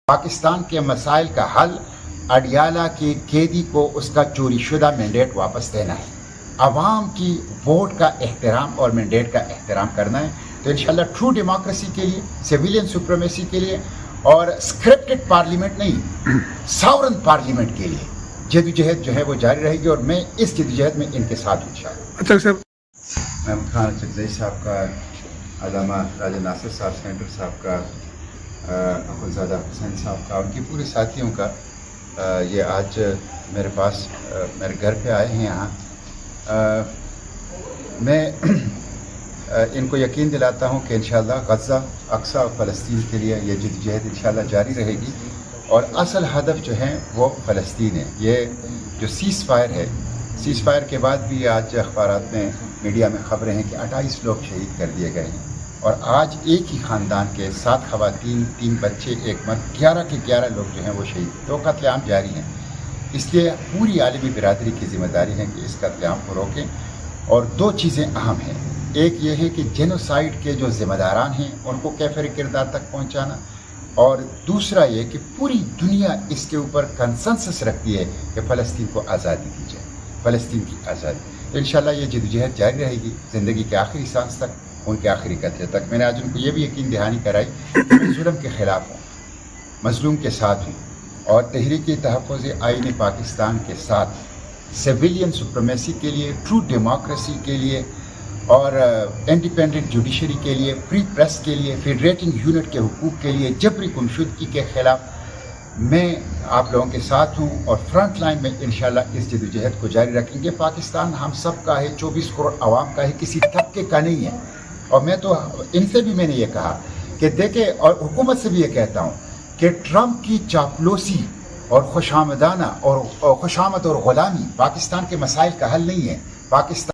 पाकिस्तान के मसाइल का हल अडियाला के कैदी को उसका चोरी शुदा मैंडेट वापस देना है, आवाम की वोट का एहतराम और मैंडेट का एहतराम करना है। तो इंशाल्लाह ट्रू डेमोक्रेसी के लिए, सिविलियन सुप्रीमेसी के लिए और स्क्रिप्टेड पार्लियामेंट नहीं, सॉवरन पार्लियामेंट के लिए जदोजहद जो है वो जारी रहेगी और मैं इस जदोजहद में इनके साथ हूँ इंशाल्लाह। अच्छा सर, महमूद खान चकजई साहब का, अल्लामा राजा नासिर साहब सेंटर साहब का, अखुनज़ादा हुसैन साहब का, उनके पूरे साथियों का ये आज मेरे पास मेरे घर पे आए हैं यहाँ। मैं इनको यकीन दिलाता हूँ कि इंशाल्लाह गज़ा, अक्सा और फ़लस्तीन के लिए ये जदोजहद इंशाल्लाह जारी रहेगी और असल हदफ जो है वो फ़लस्तीन है। ये जो सीज़ फायर है, सीज़ फायर के बाद भी आज अखबारात में, मीडिया में खबरें हैं कि 28 लोग शहीद कर दिए गए हैं और आज एक ही ख़ानदान के 7 ख़वातीन, 3 बच्चे, 1 मर्द, 11 के 11 लोग जो हैं वो शहीद, तो कत्लेआम जारी हैं। इसलिए पूरी आलमी बिरादरी की ज़िम्मेदारी है कि इस कत्लेआम को रोकें और 2 चीज़ें अहम हैं। एक ये है कि जेनोसाइड के जो ज़िम्मेदारान हैं उनको कैफ़र किरदार तक पहुँचाना, और दूसरा ये कि पूरी दुनिया इसके ऊपर कंसेंसस रखती है कि फ़लस्तीन को आज़ादी दी जाए, फ़लस्तीन की आज़ादी। तो इंशाल्लाह ये जदोजहद जारी रहेगी ज़िंदगी के आखिरी सांस तक, उनके आखिरी कतरे तक। मैंने आज उनको ये भी यकीन दहानी कराई कि मैं जुल्म के ख़िलाफ़ हूँ, मज़लूम के साथ हूँ और तहरीक तहफ़्फ़ुज़ आईन पाकिस्तान के साथ सिविलियन सुप्रीमेसी के लिए, ट्रू डेमोक्रेसी के लिए और इंडिपेंडेंट जुडिशरी के लिए, फ्री प्रेस के लिए, फेडरेटिंग यूनिट के हुकूक के लिए, जबरी गुमशुदगी के ख़िलाफ़ मैं आप लोगों के साथ हूँ और फ्रंट लाइन में इंशाल्लाह इस जदोजहद को जारी रखेंगे। पाकिस्तान हम सब का है, 24 करोड़ आवाम का है, किसी तबके का नहीं है। और मैं तो इनसे भी मैंने ये कहा कि देखें, और हुकूमत से भी ये कहता हूँ कि ट्रंप की चापलूसी और खुशामद और ग़ुलामी पाकिस्तान के मसाइल का हल नहीं है। पाकिस्तान